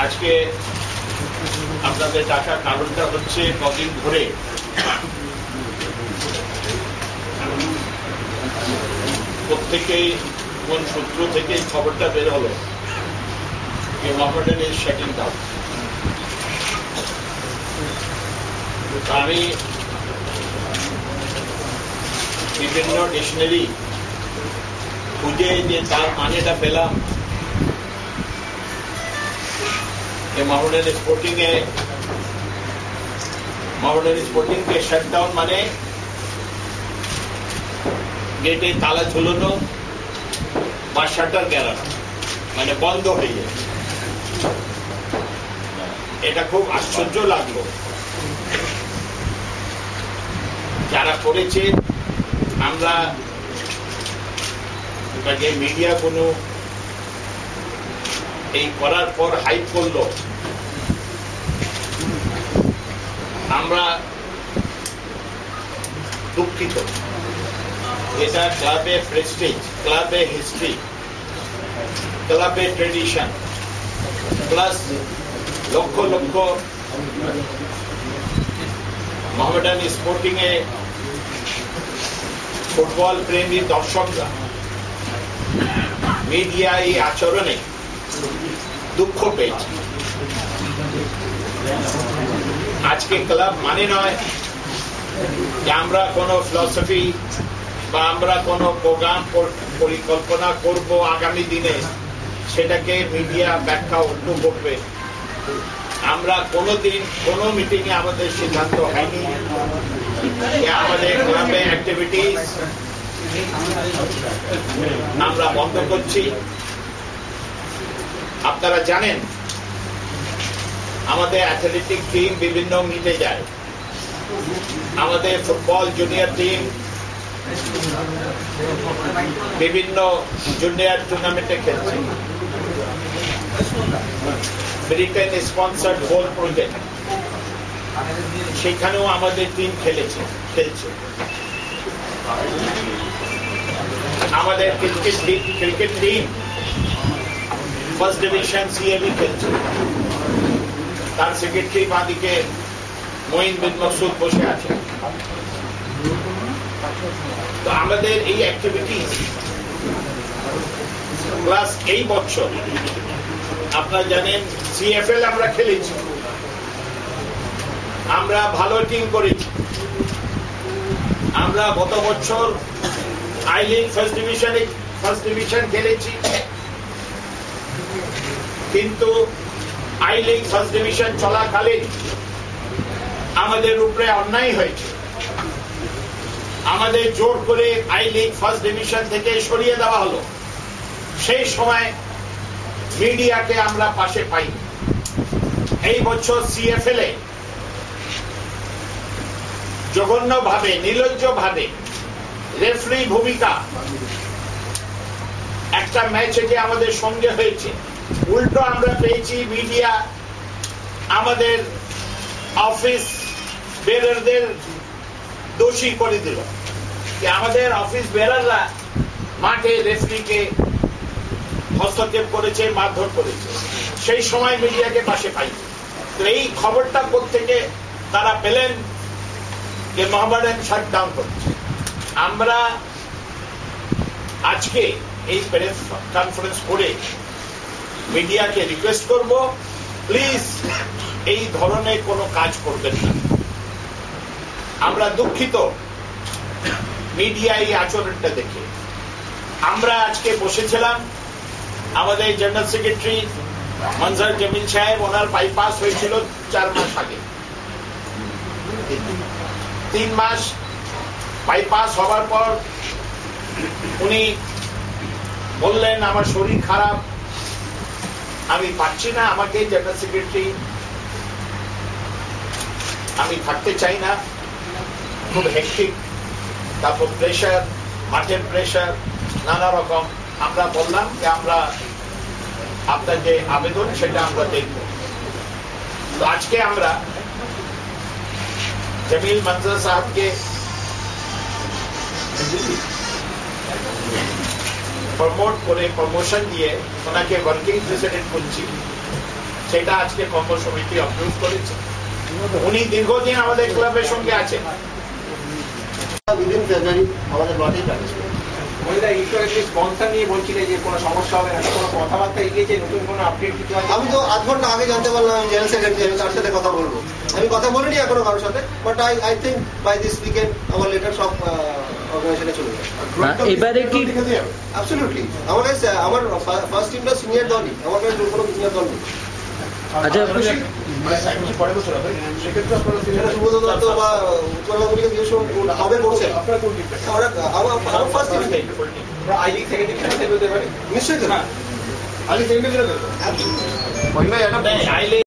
আজকে আপনাদের ডাকার কারণটা হচ্ছে কদিন ধরে প্রত্যেকেই কোন সূত্র থেকে খবরটা বের হলো যে মোহামেডান ইজ শাটিং ডাউন। আমি বিভিন্ন ডিকশনারি খুঁজে যে তার মানেটা পেলাম মোহামেডান স্পোর্টিং কে শাটডাউন মানে গেটে তালা ঝুলানো বা শাটার গেলানো, মানে বন্ধ হয়ে যায়। এটা খুব আশ্চর্য লাগলো। যারা করেছে, আমরা যে মিডিয়া কোনো এই করার পর হাইপ করলো, আমরা দুঃখিত। এটা ক্লাবে প্রেস্টিজ, ক্লাবে হিস্ট্রি, ক্লাবে tradition, plus lakh lakh Mohammedan sporting এ ফুটবল প্রেমী দর্শকরা মিডিয়া এই আচরণে দুঃখ পেয়েছে। আজকে ক্লাব মানে নয় যে আমরা কোন ফিলসফি বা আমরা কোন প্রোগ্রাম পরিকল্পনা করব আগামী দিনে, সেটাকে মিডিয়া ব্যাখ্যা উল্টো করবে। আমরা কোনদিন কোন মিটিং এ আমাদের সিদ্ধান্ত হয়নি যে আমাদের ক্লাবে অ্যাক্টিভিটিস আমরা বন্ধ করছি। আপনারা জানেন আমাদের অ্যাথলেটিক টিম বিভিন্ন মিটে যায়, আমাদের ফুটবল জুনিয়র টিম বিভিন্ন জুনিয়র টুর্নামেন্টে খেলছে। ব্রিটেন স্পন্সর্ড গোল প্রজেক্ট, সেখানেও আমাদের টিম খেলছে। আমাদের cricket team first division CAB খেলছে, তার সেক্রেটারি বাদিকে মঈন বিন মকসুদ বসে আছে। তো আমাদের এই অ্যাক্টিভিটিস প্লাস এই বছর আপনারা জানেন সিএফএল আমরা খেলেছি, আমরা ভালো টিম করেছি। আমরা গত বছর আই লিগ ফার্স্ট ডিভিশন খেলেছি, কিন্তু আই লিগ ফার্স্ট ডিভিশন চলাকালীন আমাদের উপরে অন্যায় হয়েছে। আমাদের জোর করে আই লিগ ফার্স্ট ডিভিশন থেকে সরিয়ে দেওয়া হলো। সেই সময় মিডিয়াকে আমরা পাশে পাই। এই বছর সিএফএল এ জঘন্যভাবে, নির্লজ্জভাবে রেফারি ভূমিকা একটা ম্যাচে যে আমাদের সঙ্গে হয়েছে, উল্টো আমরা পেয়েছি মিডিয়া আমাদের অফিস বেরারদের দোষী করে দিল যে আমাদের অফিস বেরাররা মাঠে রেফারিকে হস্তক্ষেপ করেছে, মারধর করেছে। সেই সময় মিডিয়াকে পাশে পাই। তো এই খবরটা কোত্থেকে তারা পেলেন যে মোহামেডান শাটডাউন করছে। আমরা আজকে এই প্রেস কনফারেন্স করে মিডিয়াকে রিকোয়েস্ট করব, প্লিজ এই ধরনের কোনো কাজ করবেন না। আমরা দুঃখিত মিডিয়া এই আচরণটা দেখে। আমরা আজকে বসেছিলাম, আমাদের জেনারেল সেক্রেটারি মনজার জামিল সাহেব, ওনার বাইপাস হয়েছিল 4 মাস আগে। 3 মাস বাইপাস হওয়ার পর উনি বললেন আমার শরীর খারাপ, আমি পাচ্ছি না, আমাকে জেনারেল সেক্রেটারি, আমি থাকতে চাই না, খুব হেক্টিক, তারপর প্রেশার, মাঠের প্রেশার নানা রকম, আমরা বললাম যে আমরা আপনার যে আবেদন সেটা আমরা দেখব। তো আজকে আমরা জমিল মনজর সাহেবকে প্রমোশন দিয়ে ওনাকে ওয়ার্কিং প্রেসিডেন্ট করছি, সেটা আজকে কর্মসমিতি অ্যাপ্রুভ করেছে। উনি দীর্ঘদিন আমাদের ক্লাবের সঙ্গে আছেন। আমাদের মাঠেই প্র্যাকটিস করি। স্পন্সর নিয়ে বলছিলে যে কোনো সমস্যা হবে না, কোনো কথাবার্তা এগিয়েছে, নতুন কোনো আপডেট কিছু আছে? আমি তো আধ ঘন্টা আগে জানতে পারলাম আমি জেনারেল সেক্রেটারি, আমি তার সাথে কথা বলবো। আমি কথা বলিনি এখনো কারোর সাথে, but I think by this weekend আমার লেটার সব অর্গানাইজেশনে চলে যাবে। এবারে কি অ্যাবসলিউটলি আমার কাছে আমার ফার্স্ট টিমটা সিনিয়র দলই, আমার কাছে কোনো সিনিয়র দল নেই। আচ্ছা, সুব্রত দত্ত বা উৎপলবাবুকে জিজ্ঞেস কবে করছেন? আমার first team I league secretary নিশ্চয়ই। I league secretary